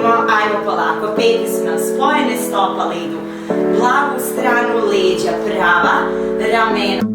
radimo, ajmo polako, pete su nam spojene, stopala idu blagu stranu, leđa prava, ramena.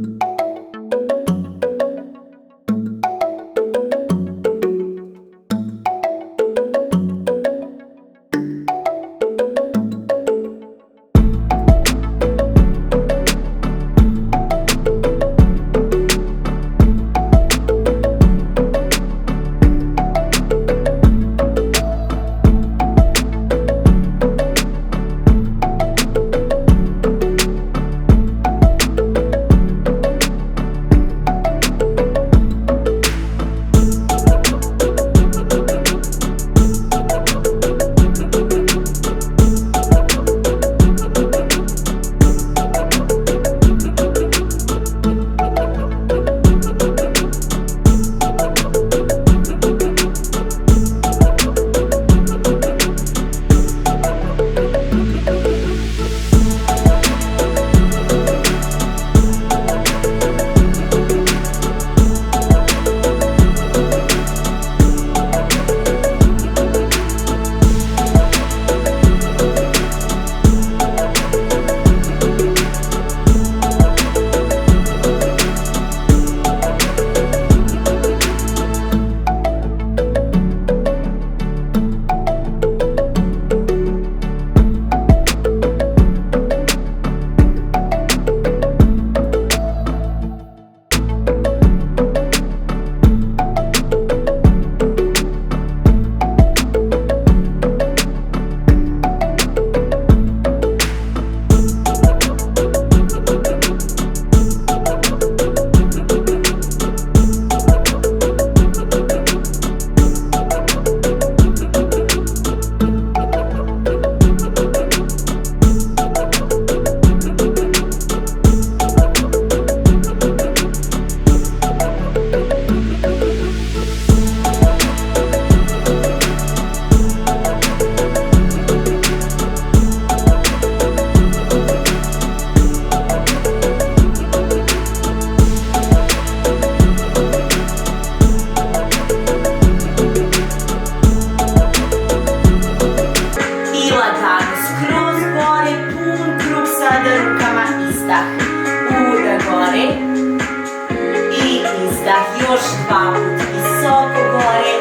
Još dva put visoko gore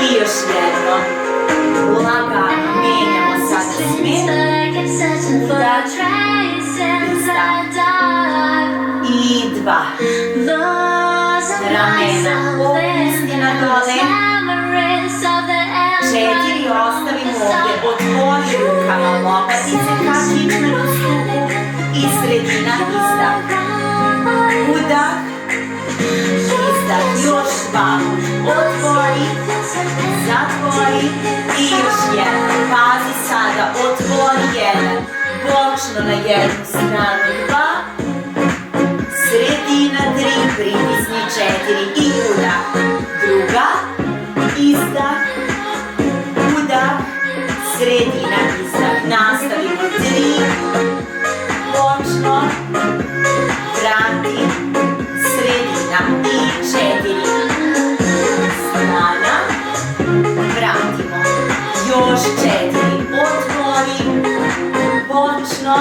i još jedno. Lagano menjamo sad smer. Udah, i dva. Ramena opusti na dole. 4 ostavimo ovdje. Otvori rukama lopatice ka kičmenom stupu i sredina izdah. Udah, izdah, još dva put, otvori, zatvori i još jedan. Pazi sada, otvori jedan, bočno na jednu stranu 2, sredina 3, pritisni 4 i udah. Druga, izdah, udah, sredina, izdah. Nastavimo 3, bočno, vrati, sredina i 4. Strana, vratimo. Još 4. Otvori, bočno,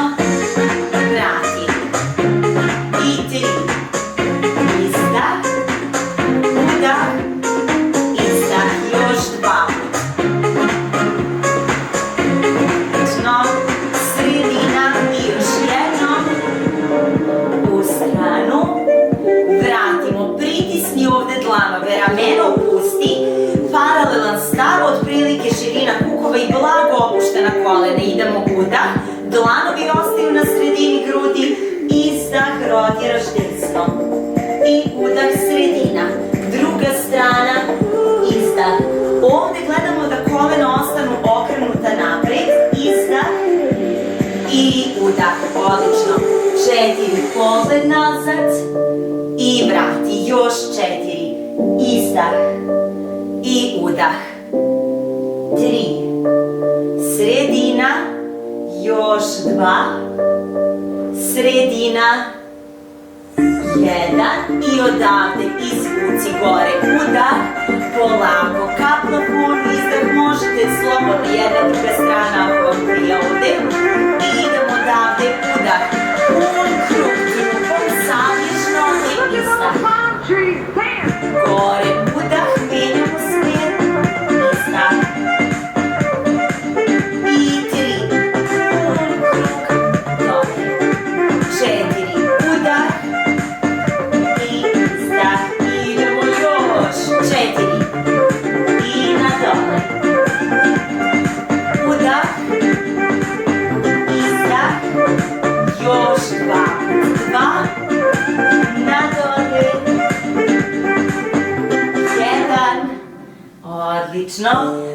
vrati. I 3. Izdah, udah, izdah. Još 2 put. Bočno, sredina i još jedno. U stranu, vratimo, pritisni ovdje dlanove, rameno opusti, paralelan stav, otprilike širina kukova i blago opuštena kolena. Idemo udah, dlanovi ostaju na sredini grudi, izdah, rotiraš desno i udah, sredina. Druga strana, izdah. Ovdje gledamo da kolena ostanu okrenuta napred, izdah i udah, odlično. 4, pogled nazad i vrati, još 4, izdah i udah. 3, sredina, još 2, sredina, 1 i odavde izvuci gore, udah, polako, ka plafonu, izdah, možete slobodno jedna druga strana ako vam prija ovde. I idemo odavde, udah, pun krug trupom, savišno i izdah. Gore, udah, menjamo smer, izdah. I 3, pun krug, dole. 4, udah, i izdah. Idemo još, 4. I na dole. Udah, izdah, još 2, 2, na dole, 1, odlično,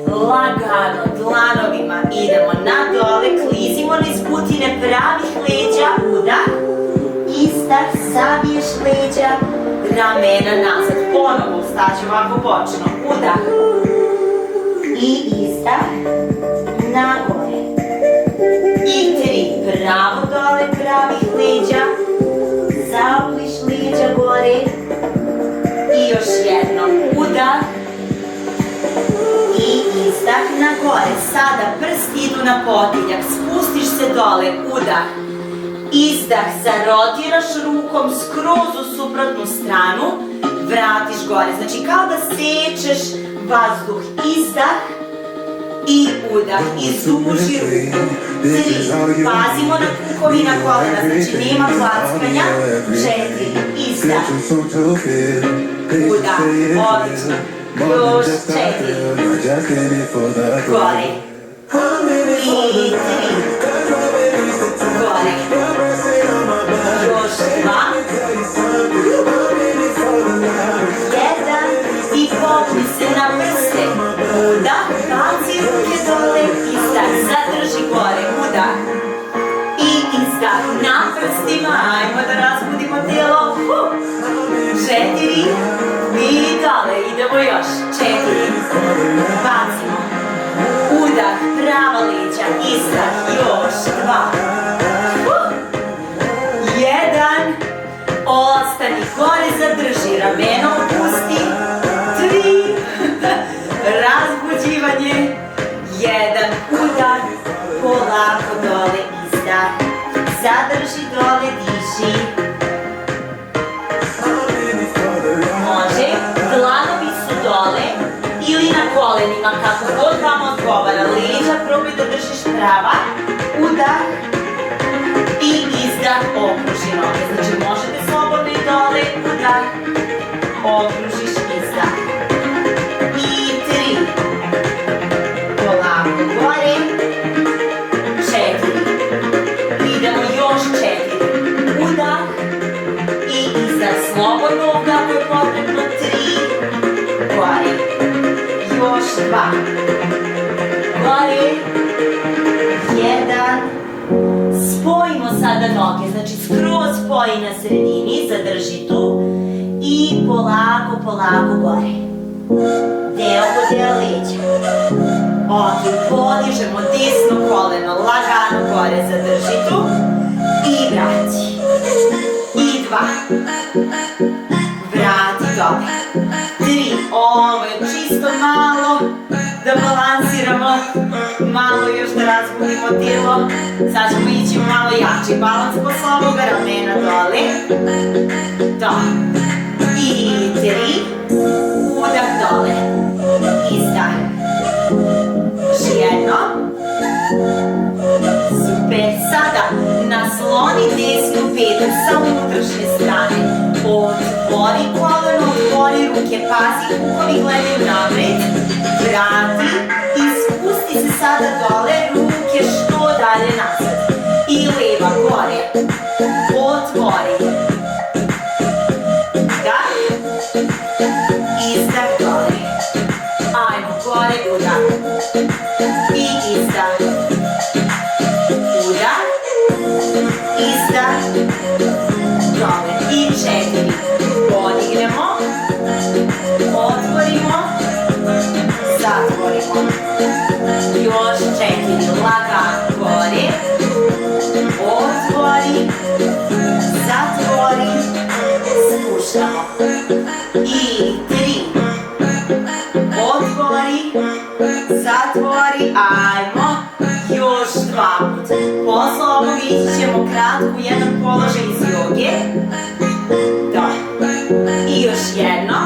lagano, dlanovima idemo na dole, klizimo niz butine pravih leđa, udah, izdah, saviješ leđa, ramena nazad, ponovo staći ovako bočno, udah, i izdah, na gore, i 3, pravo dole pravih leđa, zapliš leđa gore, i još jednom, udah, i izdah na gore, sada prsti idu na potiljak, spustiš se dole, udah, izdah, zarotiraš rukom skroz u suprotnu stranu, vratiš gore, znači kao da sečeš vazduh, izdah i udah, izuži ruku, 3, pazimo na kukovina kolena, znači nema klackanja, 4, izdah, udah, odlično, još 4, gore, i 3, gore, još 2, 1 i popni se na prste, udah, baci ruke dole, izdah, zadrži gore, udah, i izdah, na prstima, ajmo da razbudimo tijelo, 4, i dole, idemo još, 4, bacimo, udah, prava leđa, izdah, još 2, 1, ostani gore, zadrži, rameno opusti, 3, razbuđivanje, 1, udah, polako dole, izdah, zadrži dole, diši, može, dlanovi su dole ili na kolenima, kako god vam odgovara, leđa probaj da držiš prava, udah i izdah, okruži noge, znači možete slobodno i dole, udah, okružiš, izdah, i 3, polako gore, 4, idemo još 4, udah i izdah, slobodno ovdje ako je potrebno, 3, gore, još 2, gore, 1, spojimo sada noge, znači skroz spoji na sredini, zadrži tu i polako, polako gore, deo po deo leđa, ok, podižemo desno koleno, lagano gore, zadrži tu i vrati, i 2, vrati dole, 3, ovo je čisto malo da balansiramo, malo još da razbudimo tijelo, sad ćemo ići malo jači balans posle ovoga, ramena dole, to, i 3, udah dole, izdah, još jedno, super, sada nasloni desnu petu sa unutrašnje strane, otvori koleno, otvori ruke, pazi kukovi gledaju napred, vrati i spusti se sada dole, ruke što dalje nazad i leva gore, otvori, da, izdah dole, ajmo gore, udah, i izdah, udah, izdah, dole, i 4, podignemo, otvorimo, zatvorimo, još 4, lagano gore, otvori, zatvori, spuštamo, i 3, otvori, zatvori, ajmo, još 2 puta. Posle ovog ići ćemo kratko u jedan položaj iz joge. I još jedno.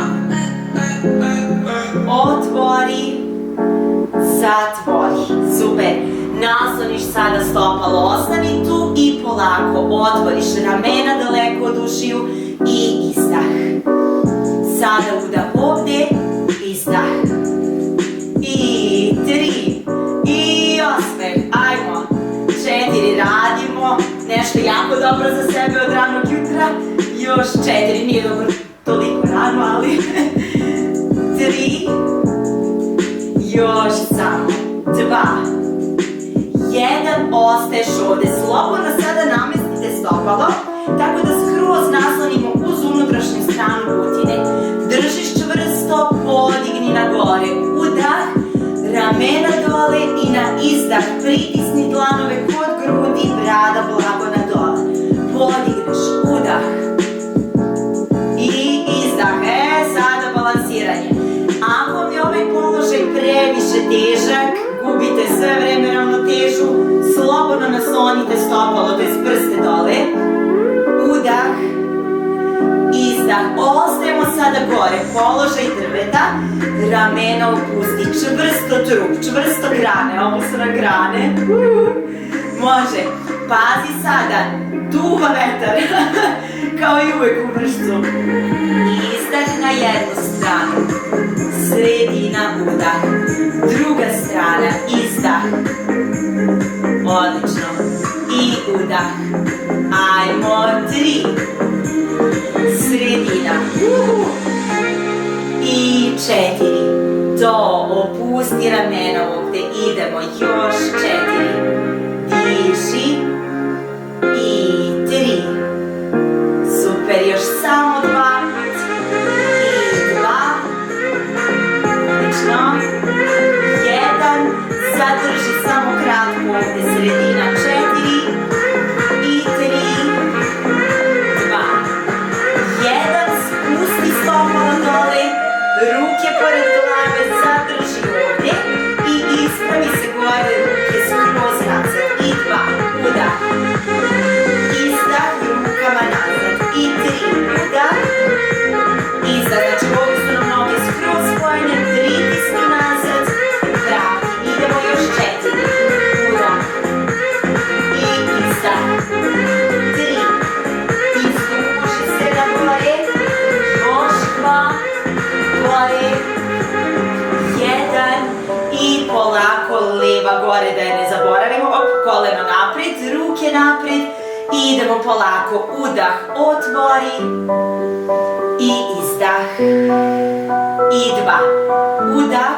Otvori, zatvori. Super. Nasloniš sada stopalo, ostani tu i polako otvoriš ramena daleko od ušiju i izdah. Sada udah ovde, izdah. I 3, i osmeh, ajmo. 4, radimo nešto jako dobro za sebe od ranog jutra. Još 4, nije dobro toliko rano, ali 3, još samo 2, 1, ostaješ ovde. Slobodno sada namestite stopalo, tako da skroz naslonimo uz unutrašnju stranu butine. Držiš čvrsto, podigni na gore, udah, ramena dole i na izdah pritisni dlanove kod grudi, brada blago na dole. Podigneš, udah i izdah. Sada balansiranje. Ako vam je ovaj položaj previše težak, gubite sve vreme ravnotežu, slobodno naslonite stopalo, to jest prste dole. Udah, izdah. Ostajemo sada gore, položaj drveta, ramena opusti, čvrsto trup, čvrsto grane, ovo su na grane. Može. Pazi sada, duva vetar, kao i uvek u vršcu. Izdah na jednu stranu, sredina, udah. Druga strana, izdah. Odlično. I udah. Ajmo, 3. Sredina. I 4. To, opusti ramena ovde. Idemo, još 4. Diži. I 3. Super, još samo 2 put. I 2. Odlično. 1. Zadrži samo kratko ovde. Sredina, 4. I 3. 2. 1. Spusti stopalo dole. Ruke pored glave, zadrži ovde. I ispravi se gore, ruke skroz nazad. I 2. Udah. Izdah rukama nazad. I 3. Udah. Izdah. Znači ovdje su nam noge skroz spojene. Pritisni nazad. Vrati. Idemo još 4. Udah. I izdah. 3. Izvuši se na gore. Još 2. Gore. 1. I polako leva gore, da je ne zaboravimo. Op, koleno napred, ruke napred. I idemo polako. Udah, otvori. I izdah. I 2. Udah.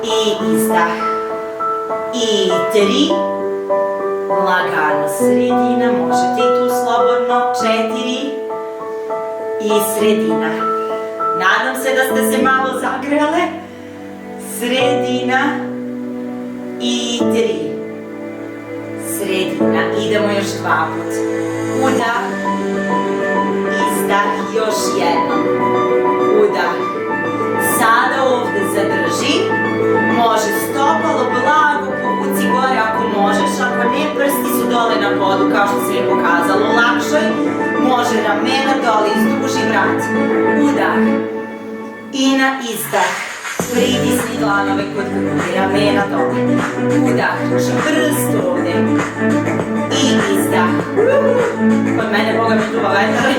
I izdah. I 3. Lagano sredina, možete i tu slobodno. 4. I sredina. Nadam se da ste se malo zagrele. Sredina. I 3. Sredina. Idemo još 2 put. Udah. Izdah. Još jednom. Udah. Sada ovde zadrži. Može stopalo blago povuci gore ako možeš. Ako ne, prsti su dole na podu kao što se je pokazalo. Lakšoj. Može ramena dole, izduži vrat. Udah. I na izdah. Pritisni dlanove kod grudi, ramena dole. Udah, čvrsto ovde. I izdah. Kod mene, Boga mi duva vetar.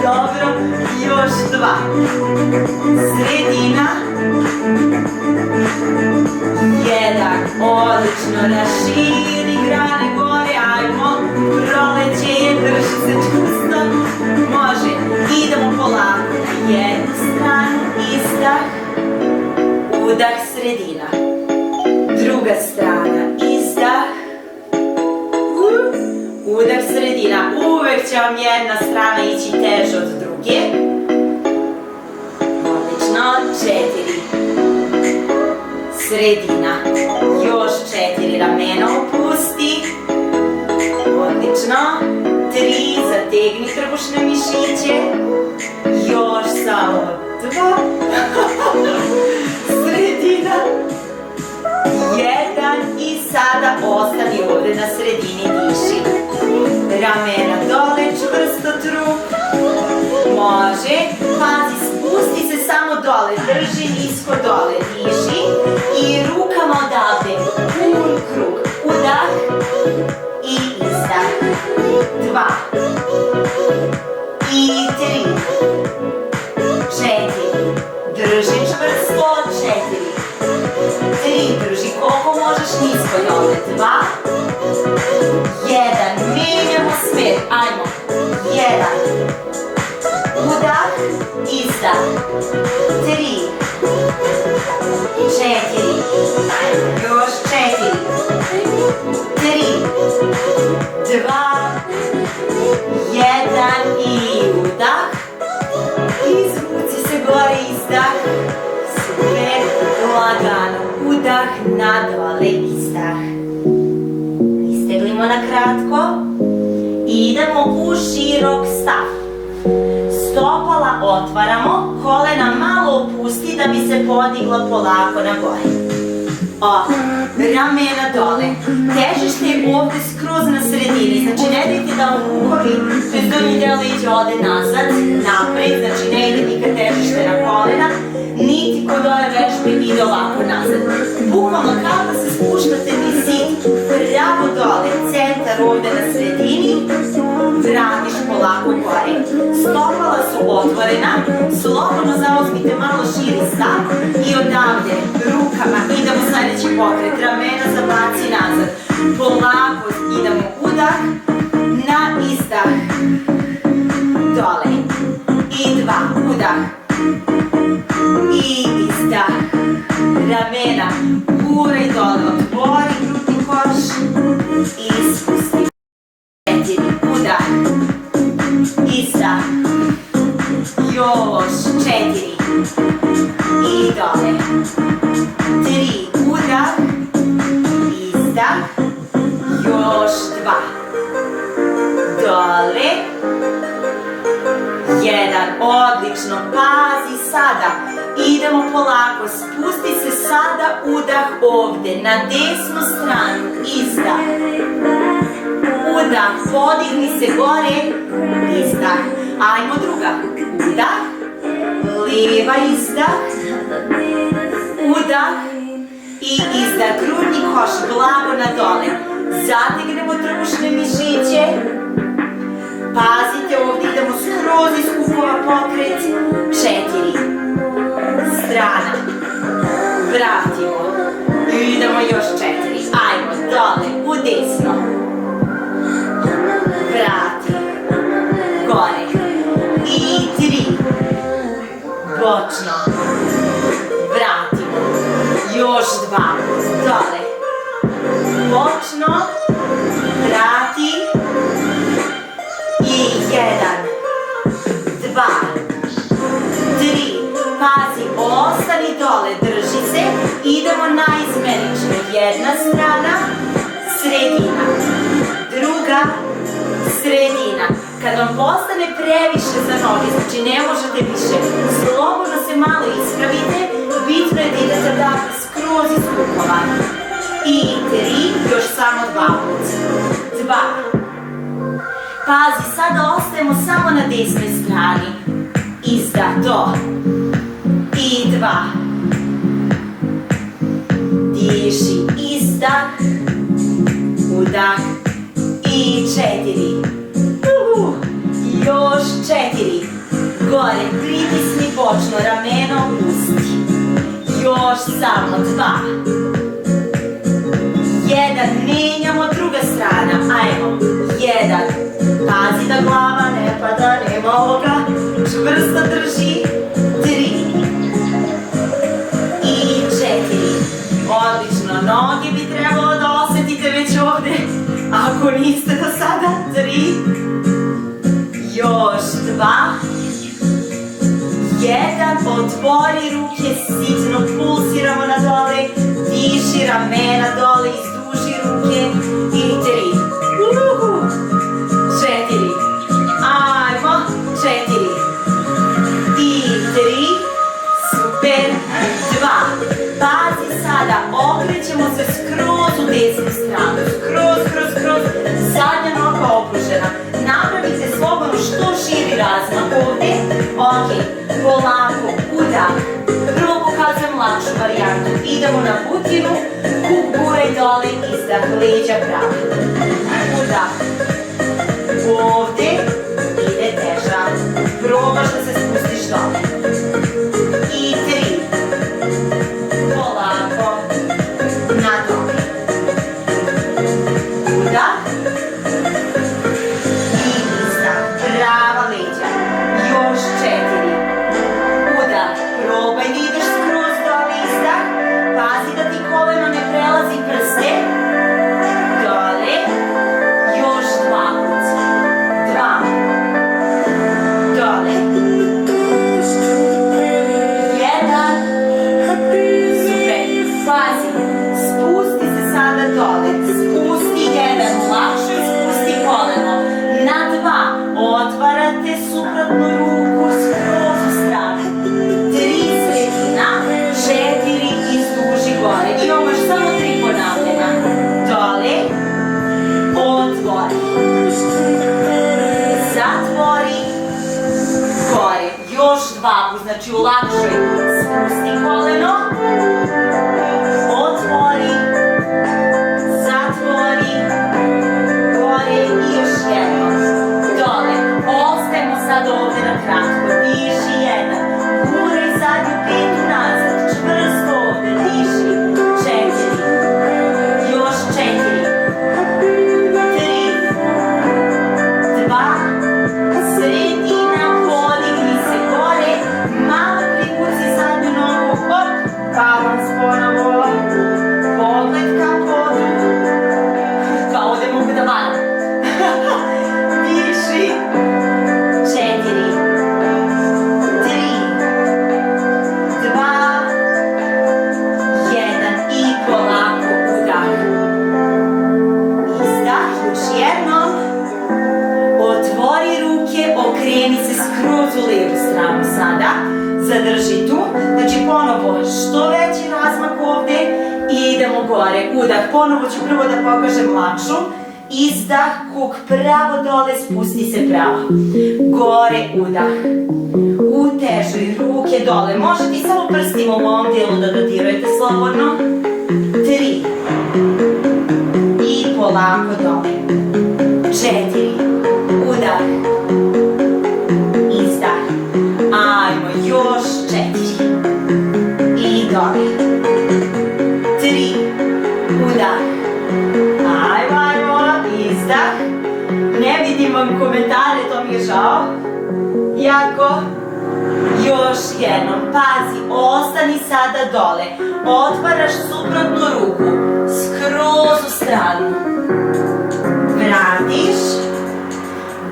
Dobro, još 2. Sredina. 1. Odlično, raširi grane gore, ajmo. Proleće je, drži se čvrsto. Može, idemo polako na jednu stranu, izdah. Udah, sredina. Druga strana, izdah. Udah, sredina. Uvek će vam jedna strana ići teže od druge. Odlično, 4. Sredina. Još 4, ramena opusti. Odlično. 3, zategni trbušne mišiće. Još samo 2. Sredina. na sredini diši. Ramena dole, čvrsto trup. Može. Pazi, spusti se samo dole, drži nisko dole, diši. I rukama odavde, pun krug. Udah i izdah. 2 i 3, 4, drži čvrsto, 4, 3, drži koliko možeš nisko dole, 2, 1, menjamo smer, ajmo, 1, udah, izdah, 3, 4, još 4, 3, 2, 1 i udah. Izvuci se gore, izdah. Super, lagano. Udah, na dole, izdah. Isteglimo na kratko. Idemo u širok stav. Stopala otvaramo, kolena malo opusti da bi se podigla polako na gore. Ramena dole. Težište je ovde skroz na sredini, znači ne dajte da vam kukovi, to je donji deo leđa ode nazad, napred, znači ne ide nikad težište na kolena, niti kod ove vežbe ide ovako nazad. Bukvalno kao da se spuštate niz zid, pravo dole, centar ovde na sredini, vratiš polako gore. Stopala su otvorena, slobodno zauzmite malo širi stav i odavde rukama idemo sledeći pokret, ramena zabaci nazad. Polako idemo udah, na izdah, dole i 2, udah i izdah, ramena, guraj dole, otvori grudni koš i spusti. 4, udah, izdah, još 4 i dole, 3, udah, izdah, još 2, dole, 1, odlično, pazi sada, idemo polako, spusti se sada, udah ovde, na desnu stranu, izdah, udah, podigni se gore, izdah, ajmo druga, udah, lijeva izdah, udah i izdah, grudni koš, blago na dole, zategnemo trbušne mišiće, pazite ovdje, idemo skroz iz kukova pokret, 4, strana, vratimo, idemo još 4, ajmo dole, u desno, vrati, gore, i 3, bočno, vratimo, još 2, dole, bočno, vrati, i 1, 2, 3, pazi, ostani dole, drži se, idemo naizmenično, jedna strana, sredina, druga, sredina. Kad vam postane previše za noge, znači ne možete više, slobodno se malo ispravite, bitno je da idete dakle skroz iz kukova. I 3, još samo 2 puta. 2. Pazi, sada ostajemo samo na desnoj strani. Izdah, do. I 2. Diši, izdah, udah. I 4. Još 4. Gore, pritisni bočno, rameno pusti. Još samo 2. 1, menjamo druga strana, ajmo. 1, pazi da glava ne pada, nema ovoga, čvrsto drži. 3 i 4. Odlično, noge bi trebalo da osetite već ovde, ako niste do sada. 3, još 2, 1, otvori ruke, sitno pulsiramo na dole, diši ramena dole, izduži ruke. I 3, 4, ajmo, 4 i 3, super, 2, pazi sada, okrećemo se skroz u desnu stranu, skroz, leđa prava. Udah. Ovde ide teža. Probaš da se spustiš dole. I 3. Polako. Na dole. Udah. I izdah. Prava leđa. Još 4. Udah. Probaj da ideš skroz dole. Izdah. Pazi da ti koleno ne prelazi prste. Dole. Još 2 puta. 2. Dole. 1. Super. Pazi. Spusti se sada dole. Spusti 1. Lakše spusti koleno. Na 2. Otvarate suprotnu ruku skroz u stranu. 3 sredina. 4 izduži gore. Imamo još samo 3 ponavljanja. Dole. Otvori. Zatvori. Gore. Još 2 puta. Znači ulakšaj. Spusti koleno. Otvori. Zatvori. Gore. I još jedno. Dole. Ostajemo sad ovde na kratko. Diši 1. Guraj zadnju petu nazad. Čvrsto ovde. Diši. 4. Još 4. 3. 2. Sredina. Podigni se gore. Malo privuci zadnju nogu. Hop. Balans ponovo. Pogled ka podu. Kao ovde mogu da varam. Diši. 4. 3. 2. 1. I polako udah. Izdah. Još jednom. Otvori ruke. Okreni se skroz u levu stranu sada. Zadrži tu. Znači ponovo što veći razmak ovde. I idemo gore. Udah. Ponovo ću prvo da pokažem lakšu. Izdah, kuk pravo dole, spusti se pravo. Gore, udah. Utežuj ruke dole. Može ti samo prstima u ovom delu da dodirujete slobodno. 3. I polako dole. 4. Udah. Izdah. Ajmo, još 4. I dole. 3. Udah. Ajmo, izdah. Ne vidim vam komentare, to mi je žao. Jako. Još jednom. Pazi, ostani sada dole. Otvaraš suprotnu ruku. Skroz u stranu. Vratiš.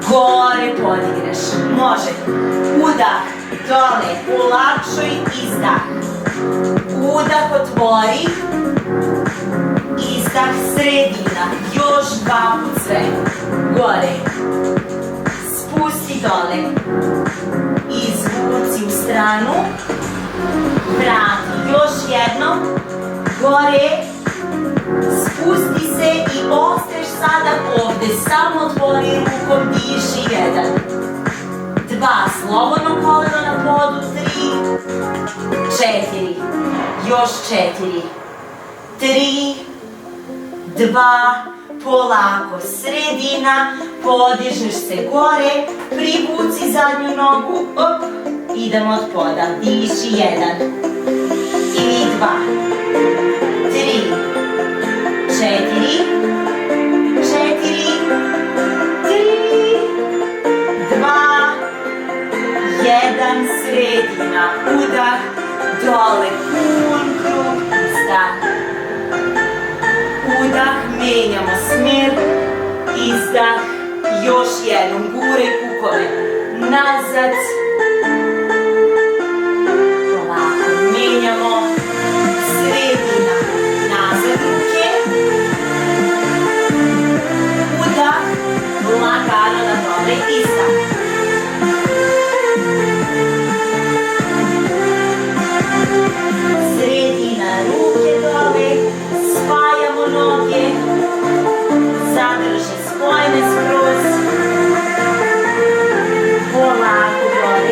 Gore podigneš. Može. Udah. Dole. Ulakšuj. Izdah. Udah. Otvori. Izdah. Sredina. Još 2 put sve. Gore. Spusti dole. Izvuci u stranu. Vrati. Još jednom. Gore. Spusti se i ostaješ sada ovde. Samo otvori rukom. Diši 1. 2. Slobodno koleno na podu. 3. 4. Još 4. 3. 2. Polako. Sredina. Podižeš se gore. Privuci zadnju nogu. Op. Idemo od poda. Diši 1. I 2. 3. 4. 4. 3. 2. 1. Sredina. Udah. Dole. Pun krug. Izdah. Udah. Menjamo smer. Izdah. Još jednom. Guraj kukove. Nazad. Polako. Menjamo. Sredina. Nazad ruke. Udah. Lagano na dole. Izdah. Sredina. Ruke dole. Spajamo noge. Zadrži spojene skroz. Polako gore.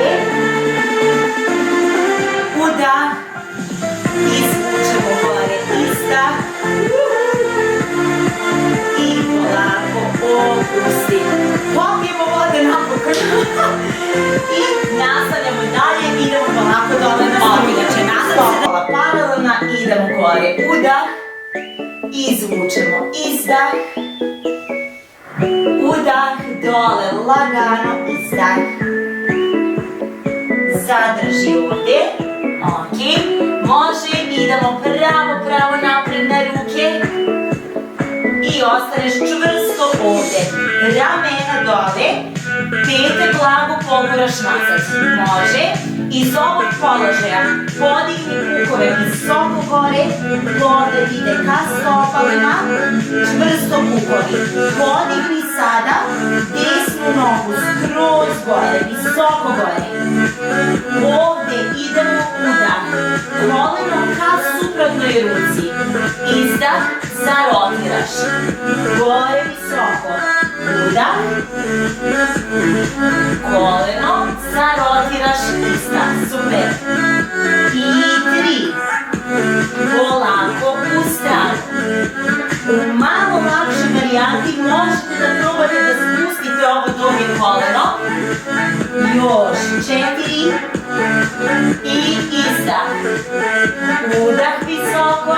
dole, lagano, izdah. Zadrži ovdje, ok, može, idemo pravo napred na ruke i ostaneš čvrsto ovdje, ramena dole, pete blago poguraš nazad, može, iz ovog položaja podigni kukove visoko gore, ovdje ide ka stopalima, čvrsto kukovi, podigni sada desnu nogu skroz gore, visoko gore, ovdje idemo udah, koleno ka suprotnoj ruci, izdah, zarotiraš, gore visoko, udah, koleno, zarotiraš, izdah, super, i 3, polako u stranu, u malo lakšoj varijanti možete da probate da spustite ovo donje koleno, još 4 i izdah, udah visoko,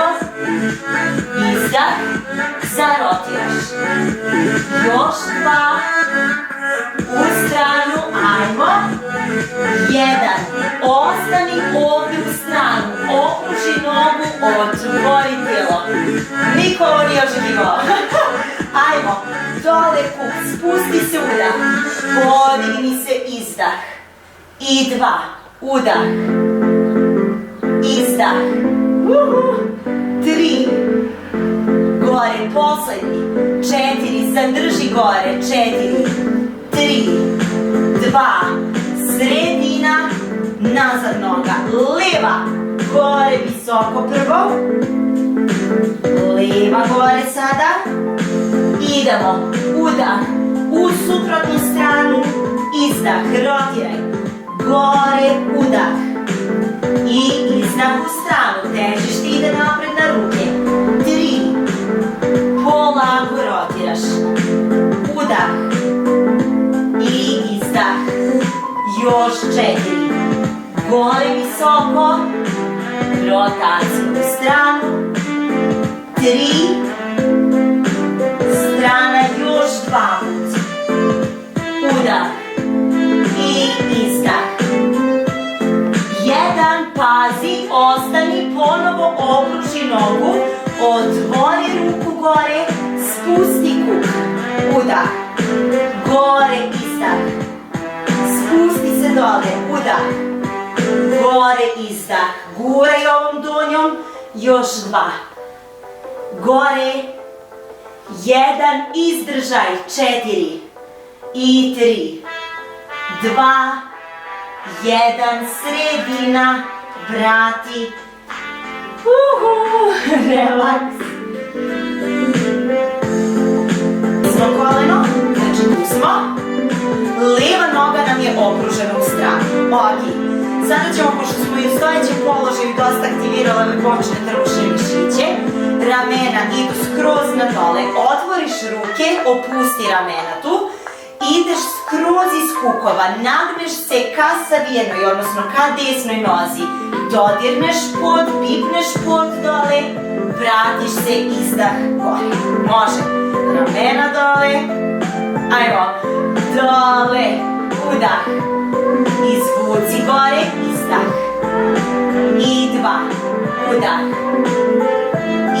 izdah, zarotiraš, još 2, u stranu, ajmo, 1, ostani ovdje u stranu, okruži nogu, otvori tijelo, niko ovo nije očekivao, ajmo, dole kuk, spusti se udah, podigni se izdah, i 2, udah, izdah, 3, gore, poslednji, 4, zadrži gore, 4, 3, 2, sredina, nazad noga, leva, gore visoko prvo, leva gore sada, idemo, udah, u suprotnu stranu, izdah, rotiraj, gore, udah, i izdah u stranu, težište ide napred na ruke, 3, polako rotiraš, udah, i izdah, još 4, gore visoko, rotaciju u stranu, 3, strana još 2 put, udah, i izdah, 1, pazi, ostani, ponovo okruži nogu, otvori ruku gore, spusti kuk, udah, gore, izdah, spusti se dole, udah, gore, izdah, guraj ovom donjom, još 2, gore, 1, izdržaj, 4 i 3, 2, 1, sredina, vrati, relaks. Smo koleno, znači tu smo, lijeva noga nam je okružena u stranu, ok. Sada ćemo, pošto smo i u stojećem položaju dosta aktivirale bočne trbušne mišiće, ramena idu skroz na dole, otvoriš ruke, opusti ramena tu, ideš skroz iz kukova, nagneš se ka savijenoj, odnosno ka desnoj nozi, dodirneš pod, pipneš pod dole, vratiš se, izdah, gore. Može, ramena dole, ajmo, dole, udah, izvuci gore, izdah, i 2, udah,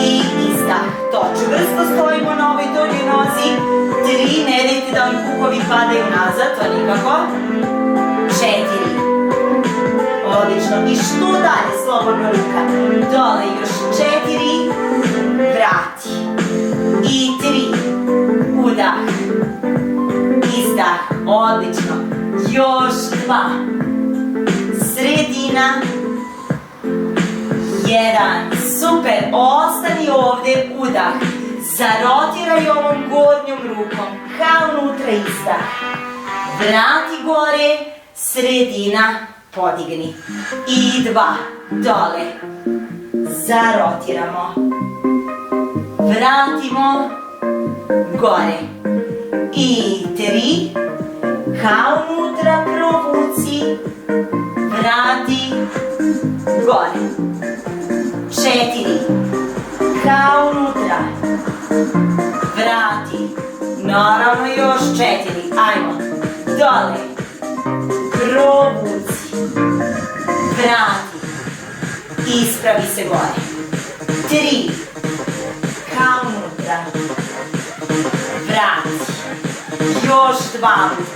i izdah, to čvrsto stojimo na ovoj donjoj nozi, 3, ne dajte da vam kukovi padaju nazad, to nikako, 4, odlično, i što dalje, slobodno ruka, dole još 4, vrati, i 3, udah, izdah, odlično, još 2, sredina, 1, super, ostani ovdje, udah, zarotiraj ovom gornjom rukom, ka unutra, izdah, vrati gore, sredina, podigni, i 2, dole, zarotiramo, vratimo, gore, i 3, ka unutra, provuci, vrati, gore, 4, ka unutra, vrati, naravno još 4, ajmo, dole, provuci, vrati, ispravi se gore, 3, ka unutra, vrati, još 2,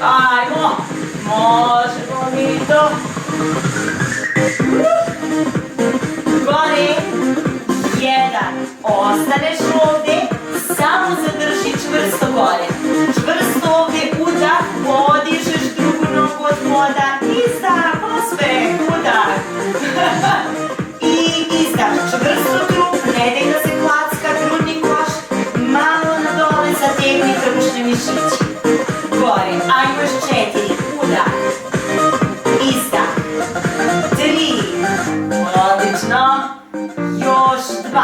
ajmo, možemo mi to, gore, 1, ostaneš ovde, samo zadrži čvrsto gore, čvrsto ovde, udah, podižeš drugu nogu od poda, izdah, pospeh, udah, i izdah, čvrsto trup, ne daj da se klacka grudni koš, malo na dole, zategni trbušne mišiće, gore, ajmo još 4, udah, izdah, 3, odlično, još 2,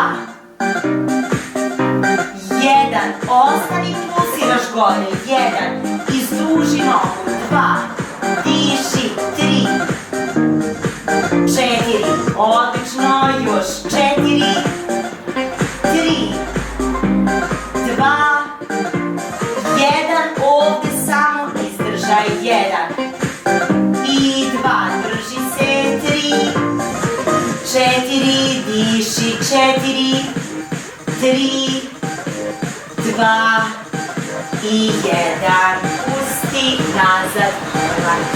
1, ostani, pulsiraš gore, 1, izduži nogu, 2, diši, 3, 4, odlično, još 4, 3, 2, 1, ovde samo izdržaj, 1, i 2, drži se, 3, 4, diši, 4, 3, 2 i 1, pusti nazad, relax.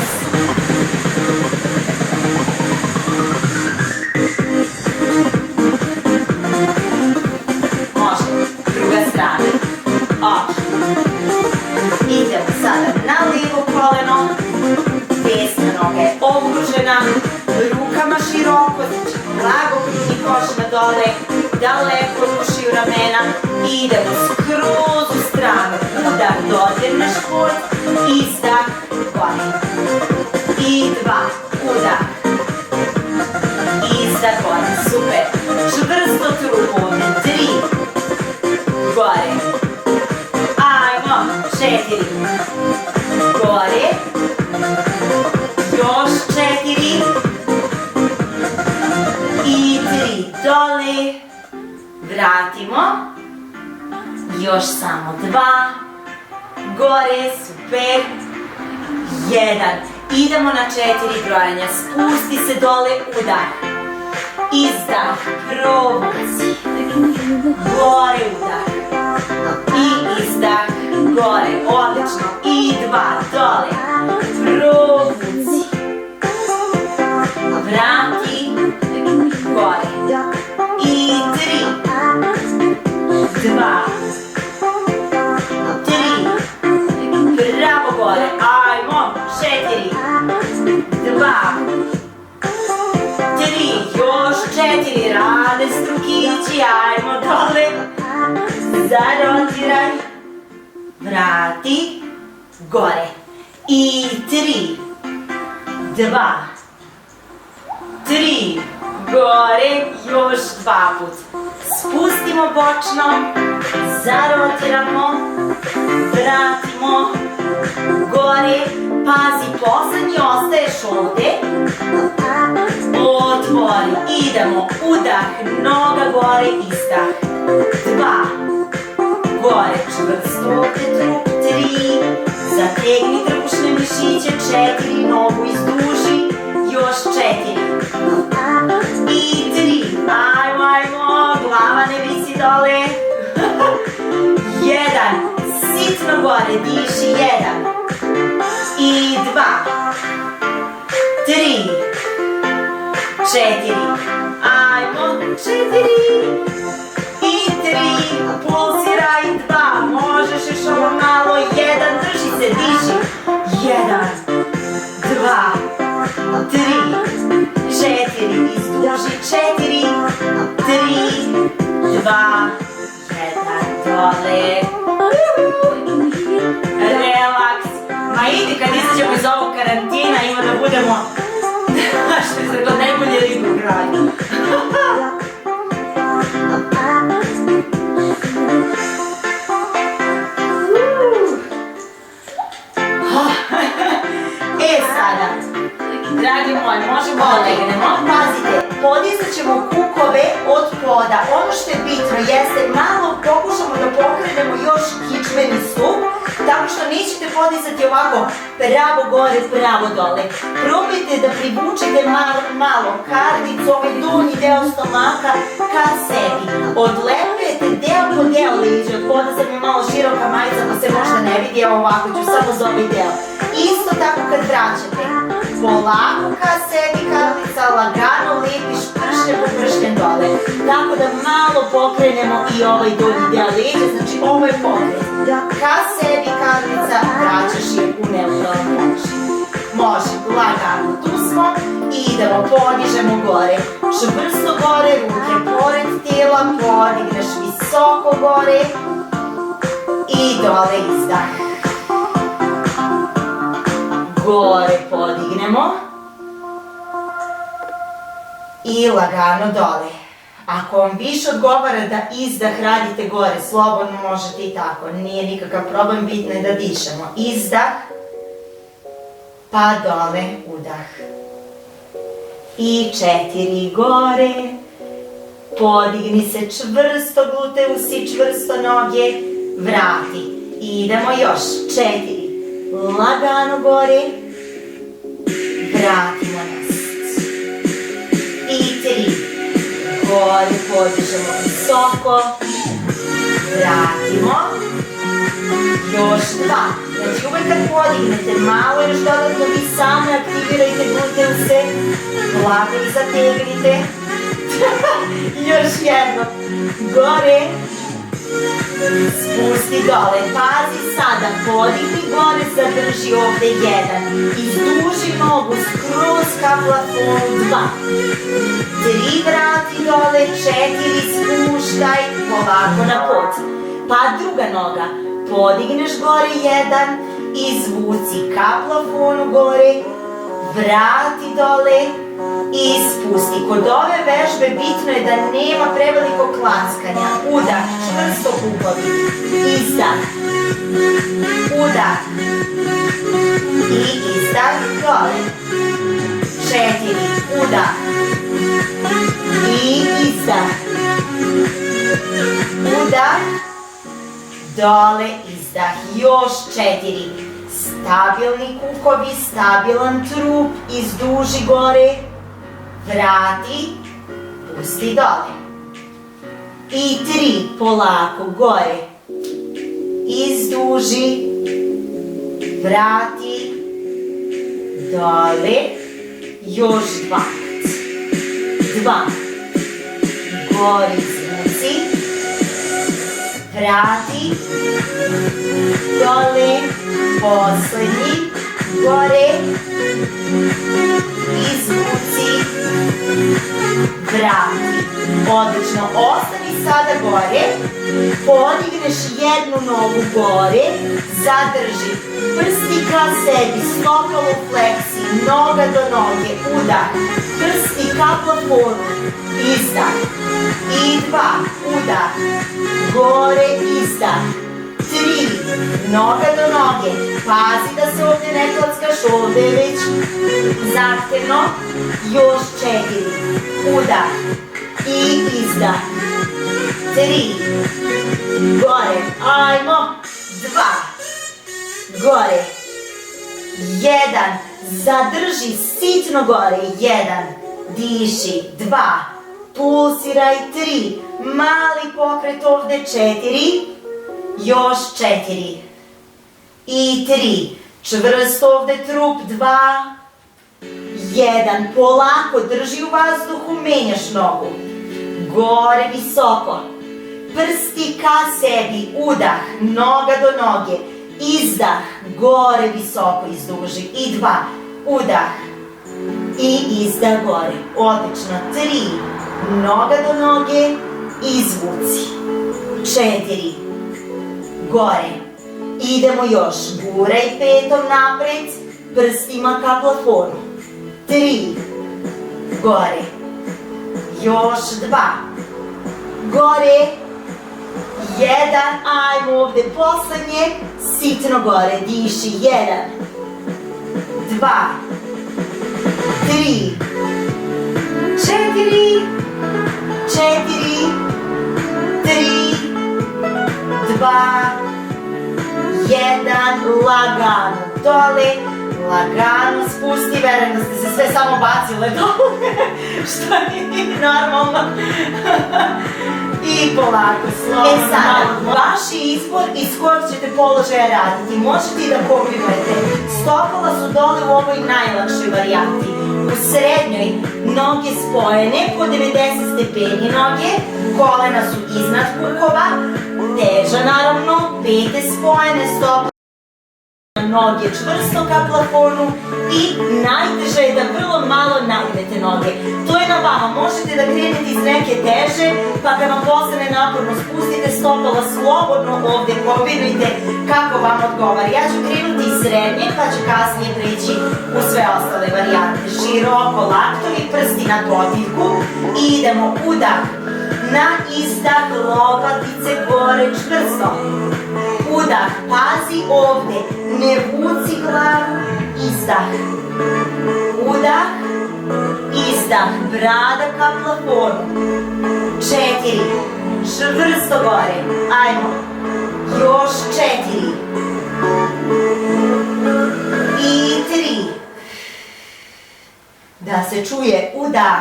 Može, druga strana, idemo sada na lijevo koleno, desna noga je okružena, rukama široko, znači blago grudni koš na dole, daleko ruši u ramena, idemo skroz u stranu, udah, dodirneš pod, izdah, gore, i 2, udah, izdah, gore, super, čvrsto trup ovdje, 3, gore, ajmo, 4, gore, još 4, i 3, dole, vratimo, još samo 2, gore, super, 1, idemo na 4 brojanja, spusti se dole, udah, izdah, provuci, gore, udah, i izdah, gore, odlično, i 2, dole, provuci, vrati, gore, i 3, 2, 3, bravo gore, ajmo, 4, 2, 3, još 4, rade strukići, ajmo dole, zarotiraj, vrati, gore, i 3, 2, 3, gore, još 2 put, spustimo bočno, zarotiramo, vratimo, gore, pazi, poslednji ostaješ ovde, otvori, idemo, udah, noga gore, izdah, 2, gore, čvrsto ovde trup, 3, zategni trbušne mišiće, 4, nogu izduži, još 4, i 3, ajmo, glava ne visi dole, 1, sitno gore, diši, 1, i 2, 3, 4, ajmo, 4, i 3, pulsiraj, 2, možeš još ovo malo, 1, drži se, diši, 1, 2, 3, 4, izduži, 4, 3, 2, 1, dole, relaks, ma idi kad izađemo iz ovog karantina, ima da budemo, što je zato najbolje ribu u gradu. Sada, dragi moji, možemo olegnemo, pazite, podizat ćemo kukove od poda. Ono što je bitno jeste malo pokušamo da pokrenemo još kičmeni stup, tako što nećete podizati ovako pravo gore, pravo dole. Probajte da privučete malo karnicu, ovaj donji deo stomaka ka sebi. Odlepujete deo po deo leđa, poda sam je malo široka majica, pa se možda ne vidi, evo ovako ću samo za ovaj deo. Isto tako kad vraćate, polako ka sebi karnica, lagano lepiš pršnje po pršnje dole. Tako da malo pokrenemo i ovaj donji deo leđa, znači ovo je pokret. Ka sebi karnica, vraćaš je u neutralnu položaj. Može, lagano, tu smo i idemo, podižemo gore. Čvrsto gore, ruke pored tijela, podigneš visoko gore i dole izdah. Gore podignemo i lagano dole. Ako vam više odgovara da izdah radite gore, slobodno možete i tako, nije nikakav problem, bitno je da dišemo. Izdah, pa dole, udah. I 4 gore, podigni se čvrsto gluteusi, čvrsto noge, vrati. I idemo još, 4. Lagano gore, vratimo nas. I 3. Gore podižemo visoko, vratimo. Još 2. Znači uvek kad podignete, malo još dodatno vi sami aktivirajte gluteuse, blago ih zategnite. Još jedno. Gore. Spusti dole, pazi sada, podigni gore, zadrži ovde 1, izduži nogu skroz ka plafonu 2, 3 vrati dole, 4 spuštaj, polako na pod, pa druga noga, podigneš gore 1, izvuci ka plafonu gore, vrati dole i spusti. Kod ove vežbe bitno je da nema prevelikog klackanja. Udah, čvrsto kukovi. Izdah. Udah. I izdah dole. 4. Udah. I izdah. Udah. Dole, izdah. Još 4. Stabilni kukovi, stabilan trup, izduži gore, vrati, pusti dole. I 3, polako, gore, izduži, vrati, dole, još 2, gore, izvuci, vrati, dole, poslednji, gore, izvuci, vrati. Odlično, ostani sada gore, podigneš jednu nogu gore, zadrži, prsti ka sebi, stopalo u fleksiji, noga do noge, udah, prsti ka plafonu, izdah, i 2, udah, gore, izdah, 3, noga do noge, pazi da se ovdje ne klackaš, ovdje je već zahtevno, još 4, udah i izdah, 3, gore, ajmo, 2, gore, 1, zadrži sitno gore, 1, diši, 2, pulsiraj, 3, mali pokret ovdje, 4, još 4 i 3, čvrsto ovde trup, 2, 1, polako, drži u vazduhu, menjaš nogu, gore visoko, prsti ka sebi, udah, noga do noge, izdah, gore visoko, izduži, i 2, udah, i izdah gore, odlično, 3, noga do noge, izvuci, 4, gore, idemo još, guraj petom napred, prstima ka plafonu, 3, gore, još 2, gore, 1, ajmo ovde poslednje, sitno gore, diši, 1, 2, 3, 4, 4, 3, 2, jedan, lagano dole, lagano spusti, verujem da ste se sve samo bacile dole, što nije normalno. I polako, slobodno. Sada, vaš izbor iz kojeg ćete položaja raditi. Možete i da kombinujete. Stopala su dole u ovoj najlakšoj varijanti. U srednjoj noge spojene po 90 stepeni noge, kolena su iznad kukova, teža naravno, pete spojene, stopala noge čvrsto ka plafonu i najteže je da vrlo malo nagnete noge. To je na vama, možete da krenete iz neke teže, pa kad vam postane naporno spustite stopala slobodno ovde, kombinujte kako vam odgovara. Ja ću krenuti iz srednje, pa ću kasnije preći u sve ostale varijante. Široko laktovi, prsti na potiljku i idemo udah. Na izdah lopatice gore čvrsto. Udah, pazi ovde, ne vuci glavu, izdah. Udah, izdah, brada ka plafonu. 4, čvrsto gore, ajmo. Još 4. I 3. Da se čuje udah.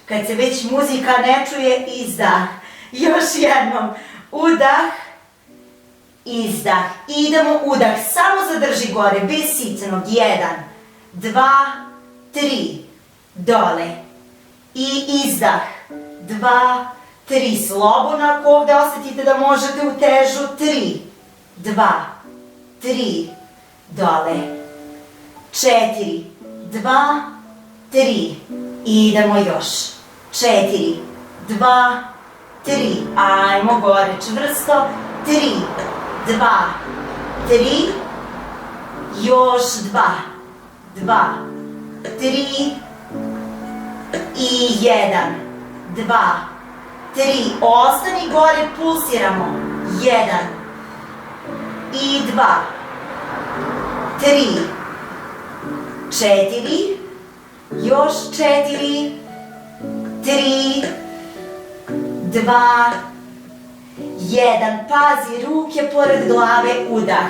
Kad se već muzika ne čuje, izdah. Još jednom, udah, izdah. Idemo udah, samo zadrži gore, bez sicnog. 1, 2, 3, dole. I izdah. 2, 3, slobodno ako ovde osetite da možete u težu. 3, 2, 3, dole. 4, 2, 3. I idemo još. 4, 2, 3. Ajmo gore, čvrsto. 3, 2, 3. Još 2, 2, 3. I 1, 2, 3. Ostani gore, pulsiramo. 1. I 2, 3. 4. Još 4, 3, 2, 1. Pazi, ruke pored glave, udah.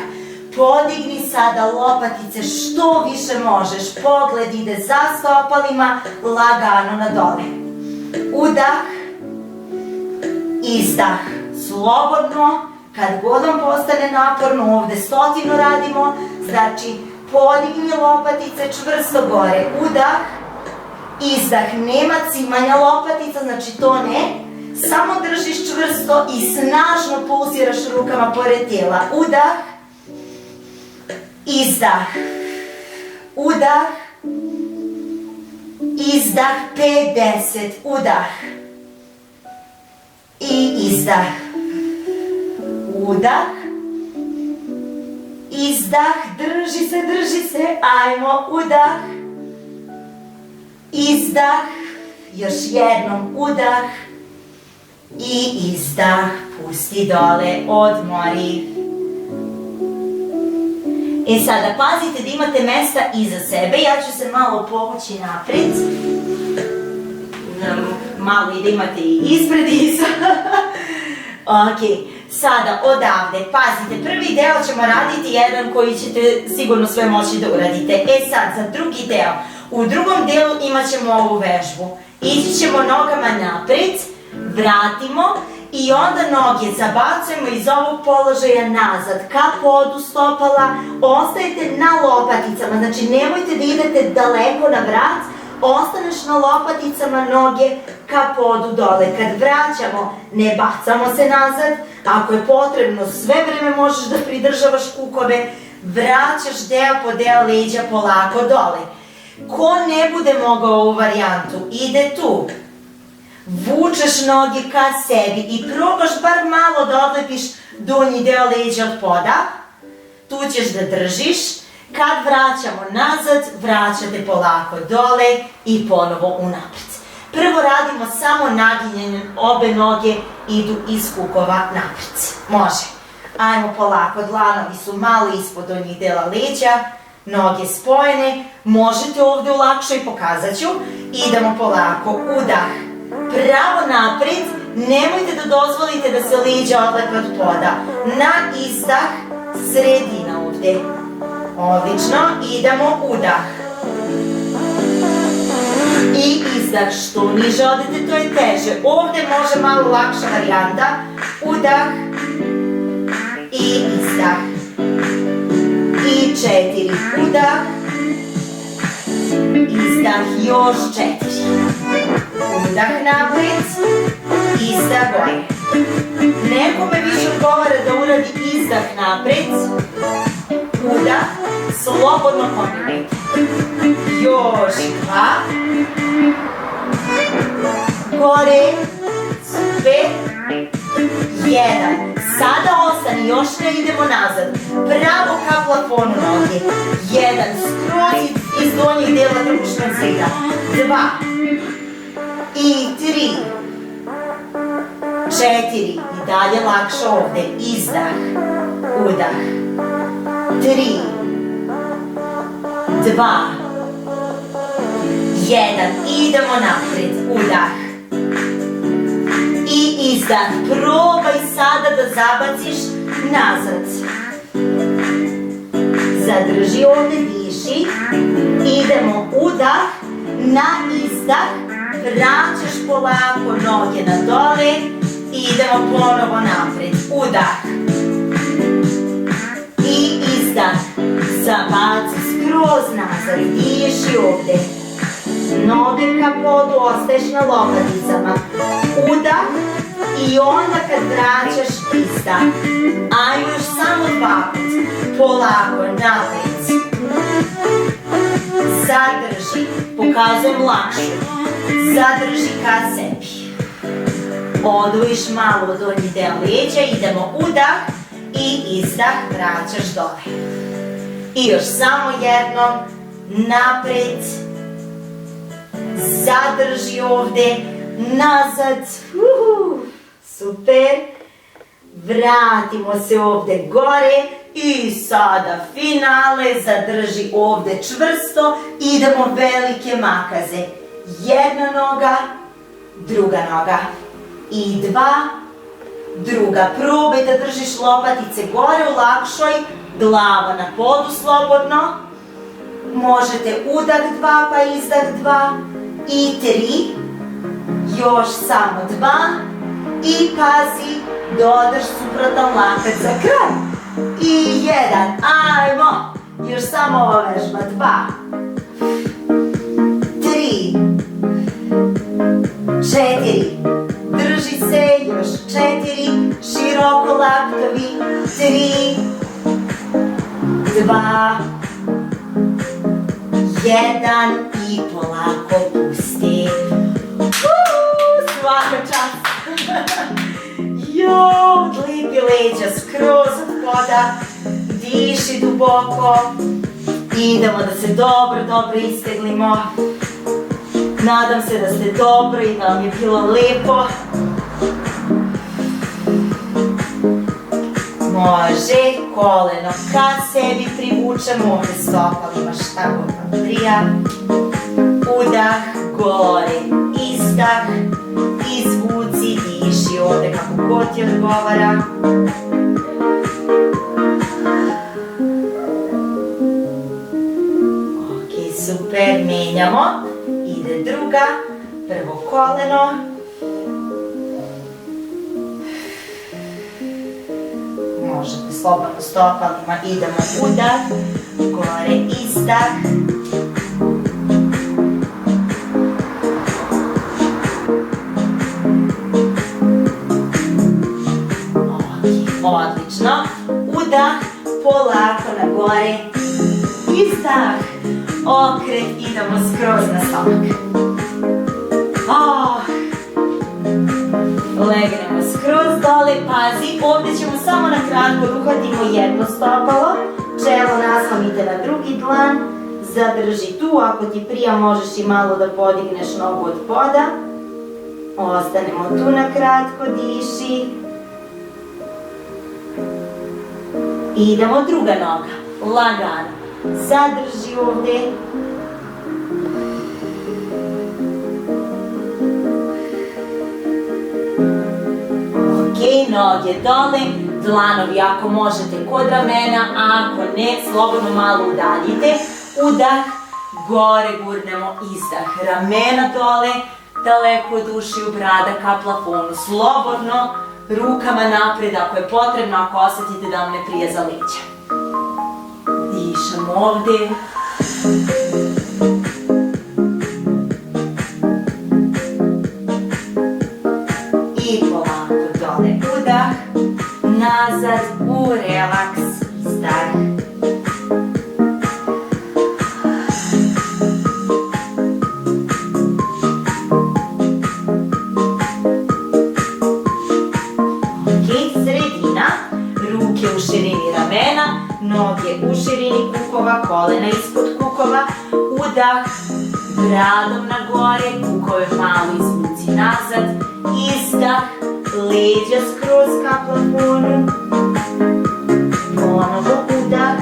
Podigni sada lopatice što više možeš. Pogled ide za stopalima, lagano na dole. Udah, izdah. Slobodno, kad god vam postane naporno, ovde 100 radimo, znači podigni lopatice čvrsto gore, udah, izdah, nema cimanja lopatica, znači to ne, samo držiš čvrsto i snažno pulsiraš rukama pored tijela, udah, izdah, udah, izdah, 50, udah, i izdah, udah, izdah, drži se, ajmo, udah, izdah, još jednom udah i izdah, pusti dole, odmori. E sada, pazite da imate mesta iza sebe, ja ću se malo povući napred, malo i da imate i ispred iza. Ok, sada odavde, pazite, prvi deo ćemo raditi jedan koji ćete sigurno sve moći da uradite. E sad, za drugi deo, u drugom delu imat ćemo ovu vežbu. Ići ćemo nogama napred, vratimo i onda noge zabacujemo iz ovog položaja nazad, ka podu stopala, ostajete na lopaticama, znači nemojte da idete daleko na vrat, ostaneš na lopaticama, noge ka podu dole. Kad vraćamo, ne bacamo se nazad, ako je potrebno sve vreme možeš da pridržavaš kukove, vraćaš deo po deo leđa polako dole. Ko ne bude mogao ovu varijantu, ide tu. Vučeš noge ka sebi i probaš bar malo da odlepiš donji deo leđa od poda. Tu ćeš da držiš. Kad vraćamo nazad, vraćate polako dole i ponovo unapred. Prvo radimo samo naginjanjem, obe noge idu iz kukova napred. Može. Ajmo polako, dlanovi su malo ispod donjih dela leđa, noge spojene, možete ovde u lakšoj, pokazat ću. Idemo polako, udah, pravo napred, nemojte da dozvolite da se leđa odlepe od poda. Na izdah, sredina ovde. Odlično, idemo udah. I izdah, što niže odete, to je teže. Ovde može malo lakša varijanta. Udah i izdah. I 4, udah. Izdah, još 4. Udah napred, izdah gore. Nekome više odgovara da uradi izdah napred, udah, slobodno kombinujte. Još 2. Gore, super. 1. Sada ostani, još ne idemo nazad. Pravo ka plafonu noge. 1. Skroz iz donjeg dela trbušnog zida. 2. I 3. 4. I dalje lakše ovde. Izdah. Udah. 3. 2. 1. Idemo napred. Udah. I izdah. Probaj sada da zabaciš nazad. Zadrži ovde, diši. Idemo udah, na izdah. Vraćaš polako noge na dole. Idemo ponovo napred. Udah. I izdah. Zabaci skroz nazad. Diši ovde. Noge ka podu, ostaješ na lopaticama. Udah i onda kad vraćaš izdah. Ajmo još samo 2 put. Polako, napred. Zadrži. Pokazujem lakšu. Zadrži ka sebi. Odvojiš malo donji deo leđa. Idemo udah i izdah. Vraćaš dole. I još samo jednom. Napred. Zadrži ovde. Nazad. Super. Vratimo se ovde gore. I sada finale. Zadrži ovde čvrsto. Idemo velike makaze. Jedna noga. Druga noga. I 2. Druga. Probaj da držiš lopatice gore u lakšoj. Glava na podu slobodno. Možete udah 2 pa izdah 2. I 3. Još samo 2. I pazi, dodaš suprotan lakat za kraj. I 1. Ajmo. Još samo ova vežba. 2. 3. 4. Drži se. Još 4. Široko laktovi. 3. 2. 1. I polako pusti. Svaka čast. Odlipi leđa skroz od poda. Diši duboko. Idemo da se dobro isteglimo. Nadam se da ste dobro i da vam je bilo lepo. Može, koleno ka sebi privučemo, ovde stopalima šta god vam prija. Udah, gore, izdah, izvuci, diši ovde kako god ti odgovara. Ok, super, menjamo. Ide druga, prvo koleno. Možete slobodno stopalima, idemo udah, gore, izdah. Odlično. Udah, polako na gore. Izdah. Okret, idemo skroz na stomak. Legnemo skroz dole, pazi, ovdje ćemo samo na kratko da uhvatimo jedno stopalo. Čelo naslonite na drugi dlan. Zadrži tu, ako ti prija možeš i malo da podigneš nogu od poda. Ostanemo tu na kratko, diši. Idemo druga noga, lagano. Zadrži ovdje. Ok, noge dole, dlanovi ako možete kod ramena, a ako ne, slobodno malo udaljite. Udah, gore gurnemo, izdah, ramena dole, daleko od ušiju, brada ka plafonu. Slobodno, rukama napred ako je potrebno, ako osetite da vam ne prije za leđa. Dišemo ovde. I polako dole udah, nazad u relaks, izdah. U širini ramena, noge u širini kukova, kolena ispod kukova, udah, bradom na gore, kukove malo izvuci nazad, izdah, leđa skroz ka plafonu, ponovo udah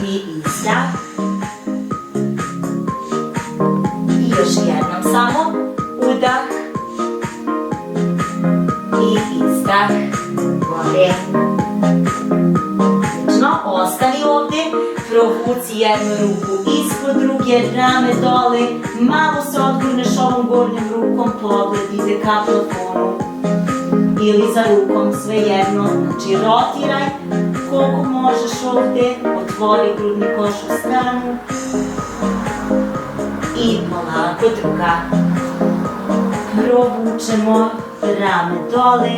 i izdah i još jednom samo udah i izdah, gore. Odlično, ostani ovde, provuci jednu ruku ispod druge, rame dole, malo se odgurneš ovom gornjom rukom, pogled ide ka plafonu ili za rukom, svejedno. Znači, rotiraj koliko možeš ovde, otvori grudni koš u stranu i polako druga. Provučemo rame dole.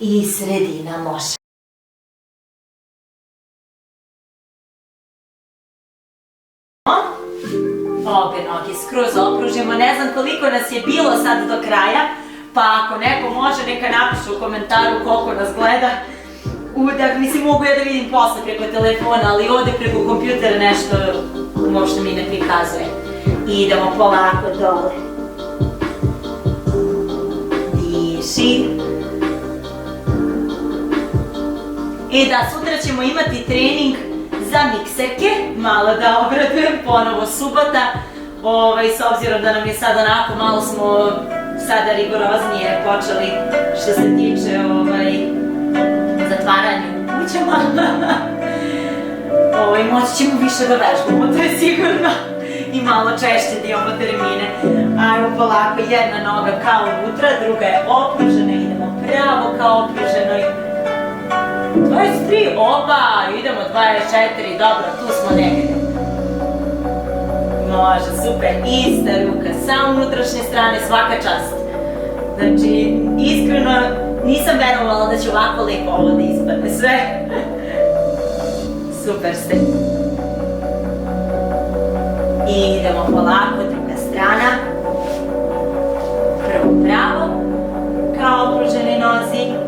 I sredina može. Obe noge skroz opružimo. Ne znam koliko nas je bilo sad do kraja, pa ako neko može neka napiše u komentaru koliko nas gleda. Udah, mislim mogu ja da vidim posle preko telefona, ali ovde preko kompjutera nešto uopšte mi ne prikazuje. Idemo polako dole. Diši. I da, sutra ćemo imati trening za mikserke, malo da obradujem, ponovo subota, s obzirom da nam je sad onako, malo smo sada rigoroznije počeli što se tiče zatvaranja u kućama. Moći ćemo više da vežbamo, to je sigurno, i malo češće da imamo termine. Ajmo polako, jedna noga kao unutra, druga je opružena, idemo pravo kao opruženoj. 23, oba, idemo 24, dobro, tu smo negdje. Može, super, ista ruka, sa unutrašnje strane, svaka čast. Znači, iskreno, nisam verovala da će ovako lepo ovo da ispadne sve. Super ste. I idemo polako, druga strana. Prvo pravo, kao opružene nozi.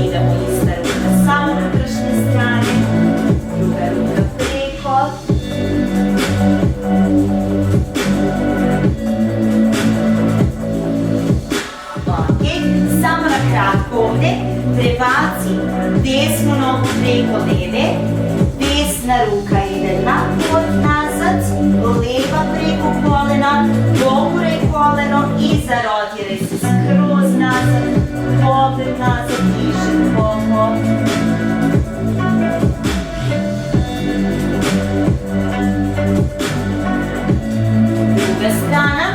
Idemo ista ruka sa unutrašnje strane, druga ruka preko. Ok, samo na kratko ovde, prebaci desnu nogu preko leve, desna ruka ide napod, nazad, leva preko kolena, poguraj koleno i zarotiraj se skroz nazad, pogled nazad, diši duboko. Druga strana,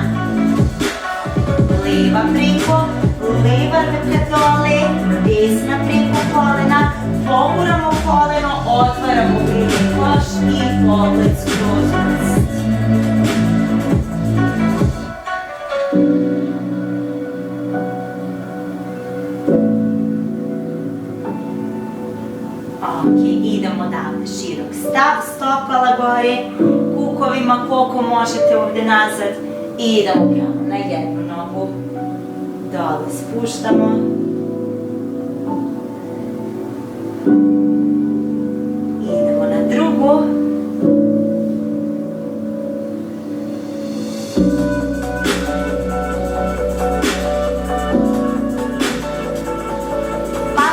leva preko, leva ruka dole, desna preko kolena, poguramo koleno, otvaramo grudni koš i pogled skroz nazad. Ok, idemo odavde, širok stav, stopala gore, kukovima koliko možete ovde nazad i idemo pravo na jednu nogu, dole spuštamo. Idemo na drugu. Pa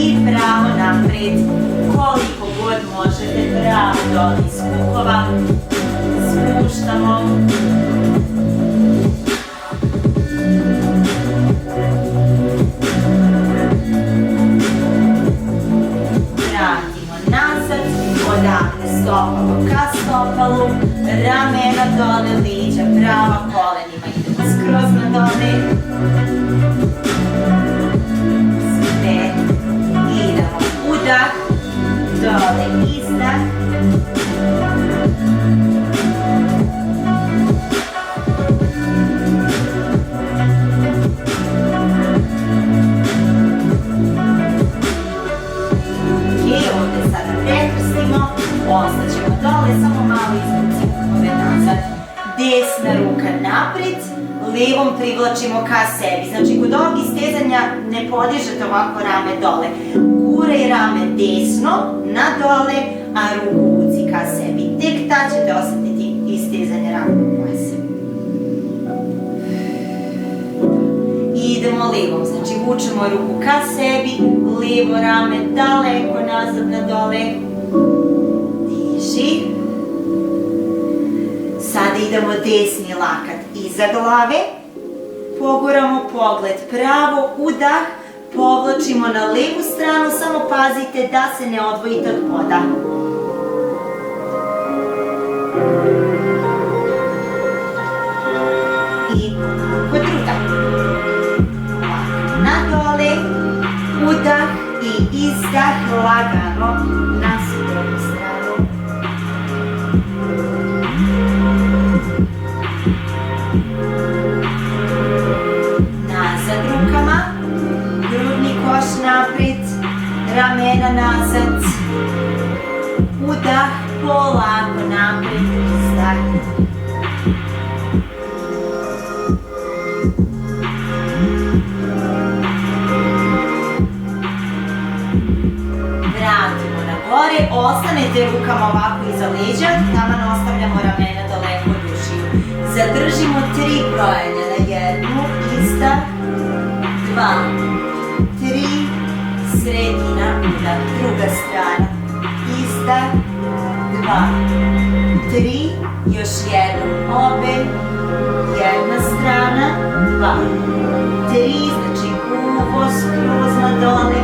I pravo naprijed, koliko god možete, pravo dole iz kukova, spuštamo. Vratimo nazad, odavde stopamo ka stopalu, ramena dole, liđa prava, kolenima idemo skroz na dole. Udah, dole, izdah. I ovdje sada prekrstimo, ostaćemo dole, samo malo izvucimo ove nazad. Desna ruka naprijed, lijevom privlačimo ka sebi. Znači, kod ovog istezanja ne podižete ovako rame dole. Guraj rame desno, na dole, a ruku vuci ka sebi. Tek tad ćete osjetiti istezanje ramena pojasa. Idemo lijevom, znači vučemo ruku ka sebi, lijevo rame daleko nazad na dole. Diži. Sada idemo desni lakat iza glave. Poguramo pogled pravo, udah. Povlačimo na lijevu stranu, samo pazite da se ne odvojite od poda. I kod ruda. Na dole, udah i izdah lagano na suprotnu stranu. Nazad rukama. Grudni koš naprijed, ramena nazad, udah, polako naprijed, izdah. Vratimo na gore, ostanete rukama ovako iza leđa, taman ostavljamo ramena daleko od ušiju. Zadržimo 3 brojanja na jednu, izdah, 2, 3, sredina, udah, druga strana, izdah, 2, 3, još jednom, obe, jedna strana, 2, 3, znači uvo skroz na dole,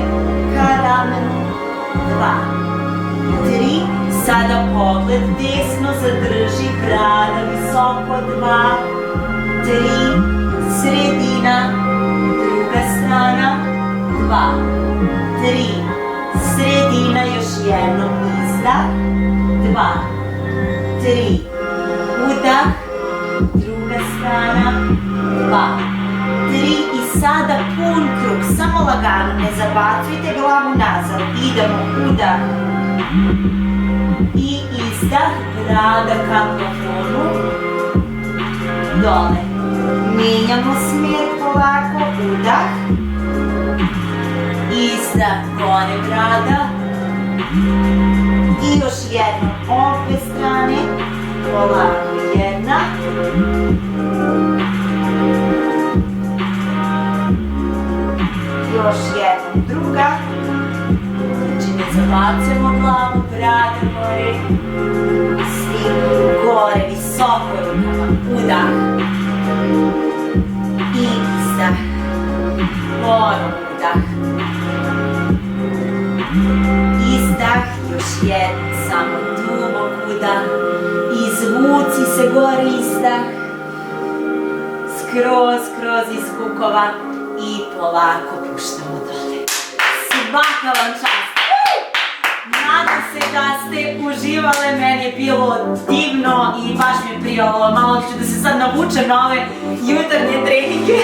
ka ramenu, 2, 3, sada pogled desno, zadrži, brada visoko, 2, 3, sredina, druga strana, 2, 3, sredina, još jednom, izdah, 2, 3, udah, druga strana, 2, 3 i sada pun krug, samo lagano, ne zabacujte glavu nazad, idemo, udah i izdah, brada ka plafonu, dole, mijenjamo smjer polako, udah, izdah, gore brada i još jedno, obje strane, polako, jedna, još jedna, druga, znači ne zabacujemo glavu, brada gore, svi gore, visoko rukama, udah i izdah, ponovno udah, izdah, još jedan, samo dubok udah, izvuci se gore, izdah, skroz iz kukova i polako puštamo dole. Svaka vam čast! Nadam se da ste uživale, meni je bilo divno i baš mi je prijalo, malo ću da se sad navučem na ove jutarnje treninge.